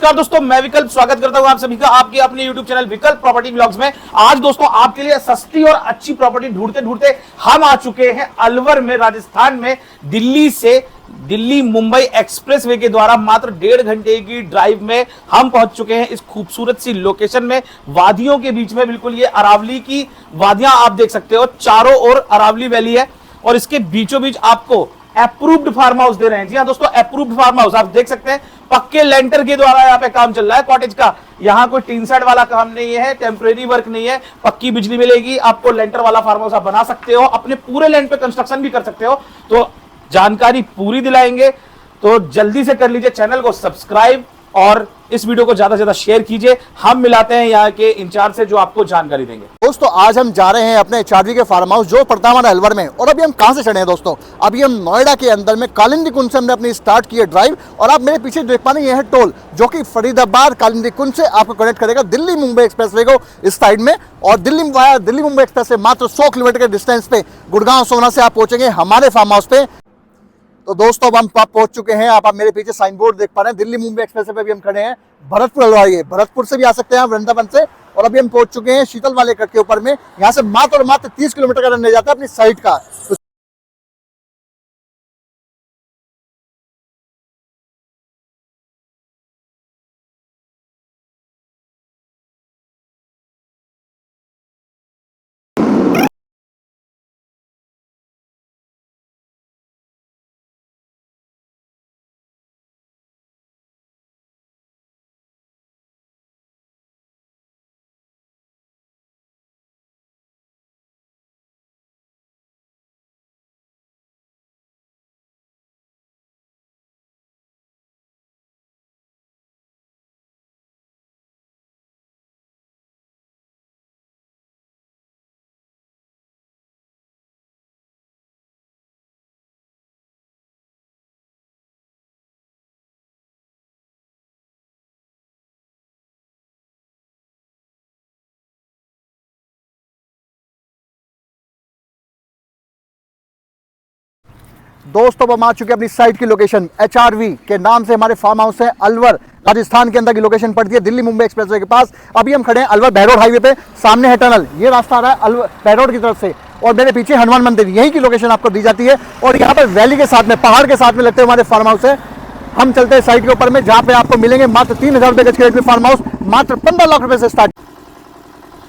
नमस्कार दोस्तों, मैं विकल्प स्वागत करता हूं आप सभी का आपके अपने YouTube चैनल विकल्प प्रॉपर्टी व्लॉग्स में। आज दोस्तों आपके लिए सस्ती और अच्छी प्रॉपर्टी ढूंढते ढूंढते हम आ चुके हैं अलवर में, राजस्थान में। दिल्ली से दिल्ली मुंबई एक्सप्रेसवे के द्वारा मात्र 1.5 घंटे की ड्राइव में हम पहुंच चुके हैं इस खूबसूरत सी लोकेशन में, वादियों के बीच में। बिल्कुल ये अरावली की वादियां आप देख सकते हो, चारों ओर अरावली वैली है और इसके बीचों बीच आपको अप्रूव्ड फार्म हाउस दे रहे हैं। जी हाँ दोस्तों, अप्रूव्ड फार्म हाउस आप देख सकते हैं। पक्के लेंटर के द्वारा यहाँ पे काम चल रहा है कॉटेज का। यहाँ कोई टीन शेड वाला काम नहीं है, टेम्परेरी वर्क नहीं है, पक्की बिजली मिलेगी आपको। लेंटर वाला फार्म हाउस आप बना सकते हो, अपने पूरे लैंड पे कंस्ट्रक्शन भी कर सकते हो। तो जानकारी पूरी दिलाएंगे, तो जल्दी से कर लीजिए चैनल को सब्सक्राइब और इस वीडियो को ज्यादा से ज्यादा शेयर कीजिए। हम मिलाते हैं यहाँ के इंचार्ज से जो आपको जानकारी देंगे। दोस्तों आज हम जा रहे हैं अपने चार्जी के फार्म हाउस जो पड़ता है अलवर में। और अभी हम कहां से चढ़े हैं दोस्तों? अभी हम नोएडा के अंदर में कालिंदी कुंज से हमने अपनी स्टार्ट की है ड्राइव। और आप मेरे पीछे देख पा रहे हैं, यह है टोल जो कि फरीदाबाद कालिंदी कुंज से आपको कनेक्ट करेगा दिल्ली मुंबई एक्सप्रेसवे को इस साइड में। और दिल्ली मुंबई एक्सप्रेस से मात्र 100 किलोमीटर के डिस्टेंस पे गुड़गांव सोना से आप पहुंचेंगे हमारे फार्म हाउस पे। तो दोस्तों अब हम पहुंच चुके हैं। आप मेरे पीछे साइन बोर्ड देख पा रहे हैं, दिल्ली मुंबई एक्सप्रेस पे भी हम खड़े हैं। भरतपुर अलवर, ये भरतपुर से भी आ सकते हैं वृंदावन से। और अभी हम पहुंच चुके हैं शीतल वाले कट के ऊपर में। यहाँ से मात्र और मात्र 30 किलोमीटर का रन रह जाता है अपनी साइड का। दोस्तों अब हम आ चुके हैं अपनी साइट की लोकेशन HRV के नाम से हमारे फार्म हाउस है। अलवर राजस्थान के अंदर की लोकेशन पड़ती है दिल्ली मुंबई एक्सप्रेसवे के पास। अभी हम खड़े हैं अलवर बहरोड हाईवे पे, सामने है टनल, ये रास्ता आ रहा है अलवर बहरोड की तरफ से। और मेरे पीछे हनुमान मंदिर, यहीं की लोकेशन आपको दी जाती है। और यहाँ पर वैली के साथ में, पहाड़ के साथ में लगते हुए हमारे फार्म हाउस है। हम चलते हैं साइट के ऊपर में, जहाँ पे आपको मिलेंगे मात्र 3000 रुपए गज के रेट में फार्म हाउस, मात्र 15 लाख रुपए से स्टार्ट।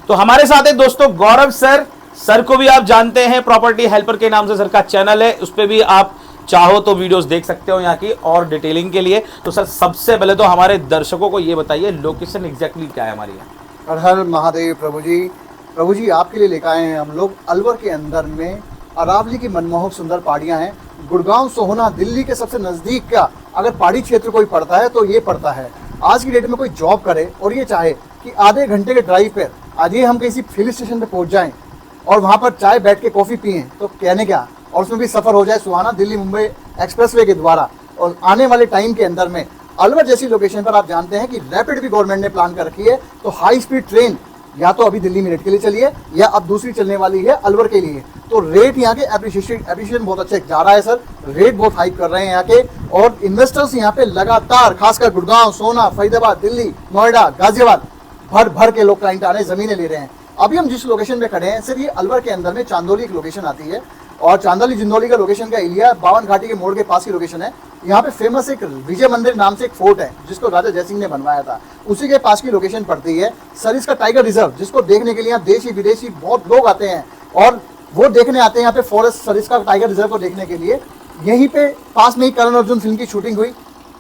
तो हमारे साथ है दोस्तों गौरव सर को भी आप जानते हैं, प्रॉपर्टी हेल्पर के नाम से सर का चैनल है, उस पर भी आप चाहो तो वीडियोस देख सकते हो यहाँ की और डिटेलिंग के लिए। तो सर सबसे पहले तो हमारे दर्शकों को ये बताइए लोकेशन एग्जैक्टली क्या है हमारी यहाँ? हर हर महादेव प्रभु जी आपके लिए लेकर आए हैं हम लोग अलवर के अंदर में। अरावली की मनमोहक सुंदर पहाड़ियाँ हैं। गुड़गांव सोहना दिल्ली के सबसे नज़दीक का अगर पहाड़ी क्षेत्र कोई पड़ता है तो ये पड़ता है। आज की डेट में कोई जॉब करे और ये चाहे कि आधे घंटे के ड्राइव पर आज ये हम किसी हिल स्टेशन पर पहुँच जाएँ और वहाँ पर चाय बैठ के कॉफ़ी पिएँ तो कहने क्या, और उसमें भी सफ़र हो जाए सुहाना दिल्ली मुंबई एक्सप्रेसवे के द्वारा। और आने वाले टाइम के अंदर में अलवर जैसी लोकेशन पर आप जानते हैं कि रैपिड भी गवर्नमेंट ने प्लान कर रखी है। तो हाई स्पीड ट्रेन या तो अभी दिल्ली मिनट के लिए चलिए या अब दूसरी चलने वाली है अलवर के लिए। तो रेट यहाँ के एप्रिशिएशन बहुत अच्छे जा रहा है सर, रेट बहुत हाइक कर रहे हैं यहाँ के। और इन्वेस्टर्स यहाँ पे लगातार, खासकर गुड़गांव सोहना फरीदाबाद दिल्ली नोएडा गाजियाबाद भर भर के लोग क्लाइंट आ रहे हैं, जमीनें ले रहे हैं। अभी हम जिस लोकेशन पे खड़े हैं सर, ये अलवर के अंदर में चांदोली की लोकेशन आती है। और चांदोली जिंदौली का लोकेशन का एरिया 52 घाटी के मोड़ के पास की लोकेशन है। यहाँ पे फेमस एक विजय मंदिर नाम से एक फोर्ट है जिसको राजा जयसिंह ने बनवाया था, उसी के पास की लोकेशन पड़ती है। सर इसका टाइगर रिजर्व जिसको देखने के लिए यहाँ देशी विदेशी बहुत लोग आते हैं और वो देखने आते हैं यहाँ पे फॉरेस्ट सर इसका टाइगर रिजर्व को देखने के लिए। यहीं पे पास में ही करण अर्जुन फिल्म की शूटिंग हुई,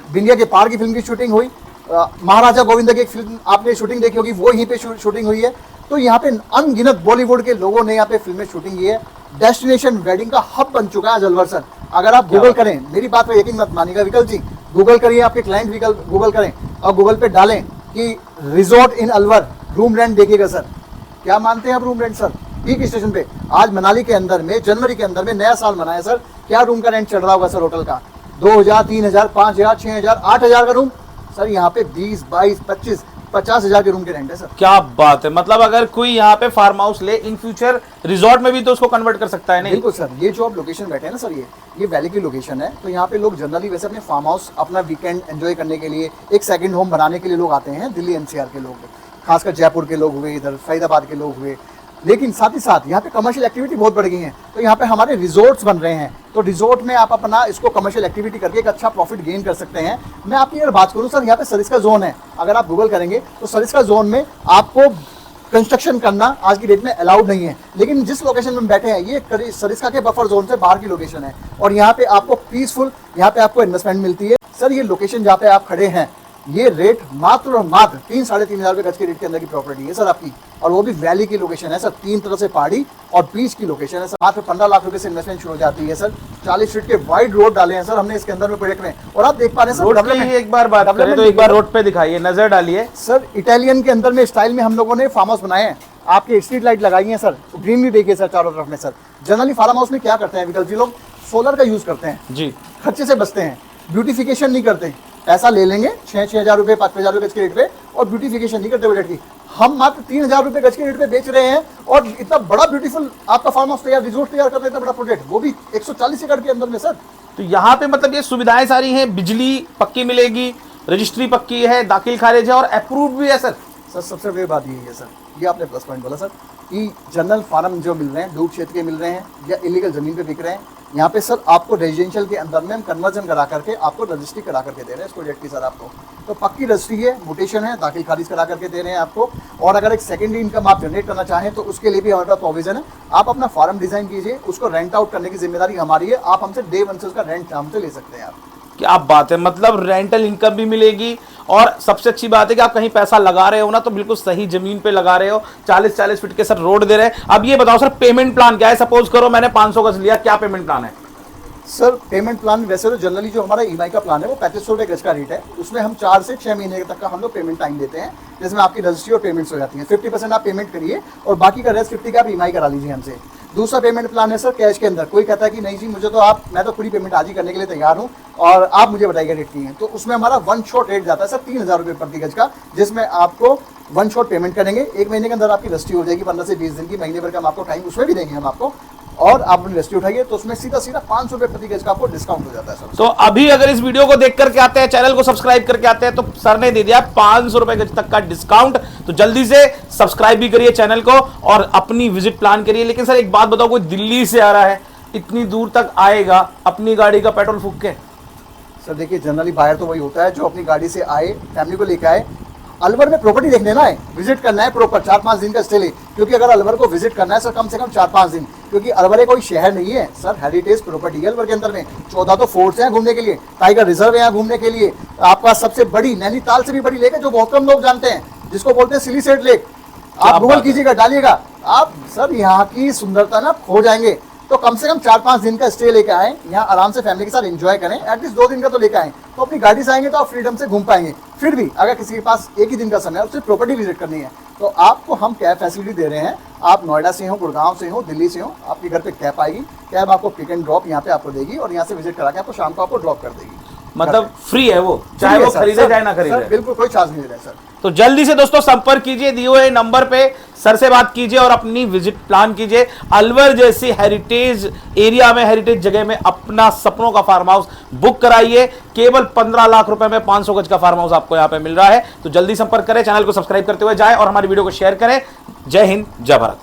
बिंदिया के पार की फिल्म की शूटिंग हुई, महाराजा गोविंद की एक फिल्म आपने शूटिंग देखी होगी, वो यहीं पे शूटिंग हुई है। तो यहाँ पे अनगिनत बॉलीवुड के लोगों ने यहाँ पे फिल्में शूटिंग की है। डेस्टिनेशन वेडिंग का हब बन चुका है आज अलवर सर। अगर आप गूगल करें, मेरी बात पर यकीन मत मानिएगा विकल्प जी, गूगल करिए, आपके क्लाइंट विकल्प गूगल करें और गूगल पे डालें कि रिजॉर्ट इन अलवर, रूम रेंट देखिएगा सर। क्या मानते हैं आप room rent sir? Peak station पे आज मनाली के अंदर में जनवरी के अंदर में नया साल मनाया सर, क्या रूम का रेंट चल रहा होगा सर होटल का? 2000, 3000, 5000, 6000, 8000 का रूम। सर यहाँ पे 20, 22, 25, 50,000 के रूम के रेंट है सर। क्या बात है, मतलब अगर कोई यहाँ पे फार्म हाउस ले इन फ्यूचर रिजॉर्ट में भी तो उसको कन्वर्ट कर सकता है नहीं? बिल्कुल सर, ये जो आप लोकेशन बैठे हैं ना सर, ये वैली की लोकेशन है। तो यहाँ पे लोग जनरली वैसे अपने फार्म हाउस अपना वीकेंड एंजॉय करने के लिए, एक सेकंड होम बनाने के लिए लोग आते हैं। दिल्ली एनसीआर के लोग, खासकर जयपुर के लोग हुए, इधर फरीदाबाद के लोग हुए। लेकिन साथ ही साथ यहाँ पे कमर्शियल एक्टिविटी बहुत बढ़ गई है। तो यहाँ पे हमारे रिजॉर्ट्स बन रहे हैं। तो रिजॉर्ट में आप अपना इसको कमर्शियल एक्टिविटी करके एक अच्छा प्रॉफिट गेन कर सकते हैं। मैं आपकी अगर बात करूँ सर, यहाँ पे सरिस्का जोन है। अगर आप गूगल करेंगे तो सरिस्का जोन में आपको कंस्ट्रक्शन करना आज की डेट में अलाउड नहीं है। लेकिन जिस लोकेशन में बैठे हैं ये सरिस्का के बफर जोन से बाहर की लोकेशन है और यहाँ पे आपको पीसफुल, यहाँ पे आपको इन्वेस्टमेंट मिलती है। सर ये लोकेशन जहाँ पे आप खड़े हैं, ये रेट मात्र और मात्र 3-3.5 रुपए गज के रेट के अंदर की प्रॉपर्टी है सर आपकी, और वो भी वैली की लोकेशन है सर। 3 तरफ से पहाड़ी और बीच की लोकेशन है सर। मात्र 15 लाख रुपए से इन्वेस्टमेंट शुरू हो जाती है सर। 40 फीट के वाइड रोड डाले हैं सर हमने इसके अंदर में प्रोजेक्ट में। और आप देख पा रहे हैं रोड की एक बार बात करें तो एक बार रोड पे दिखाइए, नजर डालिए सर। इटालियन के अंदर में स्टाइल में हम लोगों ने फार्म हाउस बनाए हैं। आपके स्ट्रीट लाइट लगाई है सर, ग्रीन भी देखिए सर चारों तरफ में सर। जनरली फार्म हाउस में क्या करते हैं विकल्प जी, लोग सोलर का यूज करते हैं जी, खर्चे से बचते हैं, ब्यूटिफिकेशन नहीं करते। पैसा ले लेंगे 6,000 रुपए 5,000 रुपए गज के रेट पे और ब्यूटिफिकेशन नहीं करते बजट की। हम मात्र 3,000 रुपए गज के रेट पे बेच रहे हैं और इतना बड़ा ब्यूटीफुल आपका फार्म हाउस तैयार, रिजोर्ट तैयार कर रहे हैं, इतना बड़ा प्रोजेक्ट, वो भी 140 एकड़ के अंदर में सर। तो यहाँ पे मतलब ये सुविधाएं सारी हैं, बिजली पक्की मिलेगी, रजिस्ट्री पक्की है, दाखिल खारिज है और अप्रूव भी है सर। सर सबसे बड़ी बात यही है सर, ये आपने प्लस पॉइंट बोला सर, कि जनरल फार्म जो मिल रहे हैं दूर क्षेत्र के मिल रहे हैं या इलीगल जमीन पे बिक रहे हैं, यहाँ पे सर आपको रेजिडेंशियल के अंदर में हम कन्वर्जन करा करके आपको रजिस्ट्री करा करके दे रहे हैं इस प्रोजेक्ट की सर आपको। तो पक्की रजिस्ट्री है, म्यूटेशन है, दाखिल खारिज करा करके दे रहे हैं आपको। और अगर एक सेकेंडरी इनकम आप जनरेट करना चाहें तो उसके लिए भी हमारे पास प्रोविजन है। आप अपना फार्म डिजाइन कीजिए, उसको रेंट आउट करने की जिम्मेदारी हमारी है। आप हमसे डे 1 से उसका रेंट हमसे ले सकते हैं आप। क्या बात है, मतलब रेंटल इनकम भी मिलेगी और सबसे अच्छी बात है कि आप कहीं पैसा लगा रहे हो ना तो बिल्कुल सही जमीन पे लगा रहे हो। 40-40 फीट के सर रोड दे रहे हैं। अब ये बताओ सर, पेमेंट प्लान क्या है? सपोज करो मैंने 500 गज लिया, क्या पेमेंट प्लान है? सर पेमेंट प्लान वैसे तो जनरली जो हमारा ईएमआई का प्लान है वो 3500 रुपये गज का रेट है। उसमें हम 4 से 6 महीने तक का हम लोग पेमेंट टाइम देते हैं, जिसमें आपकी रजिस्ट्री और पेमेंट्स हो जाती हैं। 50% आप पेमेंट करिए और बाकी का रेस्ट 50 का आप ईएमआई करा लीजिए हमसे। दूसरा पेमेंट प्लान है सर कैश के अंदर। कोई कहता है कि नहीं जी मुझे तो मैं तो पूरी पेमेंट आज ही करने के लिए तैयार हूँ और आप मुझे बताइए रेट की है, तो उसमें हमारा 1 शॉट रेट जाता है सर 3,000 रुपये प्रति गज का, जिसमें आपको 1 शॉट पेमेंट करेंगे। 1 महीने के अंदर आपकी रजिस्ट्री हो जाएगी, 15 से 20 दिन की, महीने भर का हम आपको टाइम उसमें भी देंगे हम आपको, और आप अपनी रजिस्ट्री उठाइए तो उसमें सीधा 500 रुपये प्रति गज का आपको डिस्काउंट हो जाता है सर। तो अभी अगर इस वीडियो को देख करके आते हैं, चैनल को सब्सक्राइब करके आते हैं, तो सर ने दे दिया 500 रुपए गज तक का डिस्काउंट। तो जल्दी से सब्सक्राइब भी करिए चैनल को और अपनी विजिट प्लान करिए। लेकिन सर एक बात बताओ, कोई दिल्ली से आ रहा है, इतनी दूर तक आएगा अपनी गाड़ी का पेट्रोल फूक के? सर देखिए जनरली बाहर तो वही होता है जो अपनी गाड़ी से आए, फैमिली को लेकर आए, अलवर में प्रॉपर्टी देखने ना है, विजिट करना है प्रॉपर 4-5 दिन का स्टे ले। क्योंकि अगर अलवर को विजिट करना है सर कम से कम 4-5 दिन, क्योंकि अलवर कोई शहर नहीं है सर, हेरिटेज प्रॉपर्टी है अलवर के अंदर में। 14 तो फोर्ट्स हैं घूमने के लिए, टाइगर रिजर्व है यहाँ घूमने के लिए। आपका सबसे बड़ी नैनीताल से भी बड़ी लेक है जो बहुत कम लोग जानते हैं, जिसको बोलते हैं सिलीसेट लेक। आप गूगल कीजिएगा, डालिएगा आप, सर यहाँ की सुंदरता ना खो जाएंगे। तो कम से कम 4-5 दिन का स्टे लेके आए, यहाँ आराम से फैमिली के साथ एंजॉय करें। एटलीस्ट 2 दिन का तो लेके आए, तो अपनी गाड़ी से आएंगे तो आप फ्रीडम से घूम पाएंगे। फिर भी अगर किसी के पास एक ही दिन का समय है, उससे प्रॉपर्टी विजिट करनी है, तो आपको हम कैब फैसिलिटी दे रहे हैं। आप नोएडा से हो, गुड़गांव से हो, दिल्ली से हो, आपके घर पे कैब आएगी। कैब आपको पिक एंड ड्रॉप यहाँ पे आपको देगी और यहाँ से विजिट करा के आपको शाम को आपको ड्रॉप कर देगी। मतलब फ्री है वो, चाहे वो खरीदे चाहे ना खरीदे? बिल्कुल कोई चार्ज नहीं दे रहा है सर। तो जल्दी से दोस्तों संपर्क कीजिए, दिए हुए नंबर पे सर से बात कीजिए और अपनी विजिट प्लान कीजिए। अलवर जैसी हेरिटेज एरिया में, हेरिटेज जगह में अपना सपनों का फार्म हाउस बुक कराइए। केवल 15 लाख रुपए में 500 गज का फार्म हाउस आपको यहाँ पे मिल रहा है। तो जल्दी संपर्क करें, चैनल को सब्सक्राइब करते हुए जाएं और हमारी वीडियो को शेयर करें। जय हिंद, जय भारत।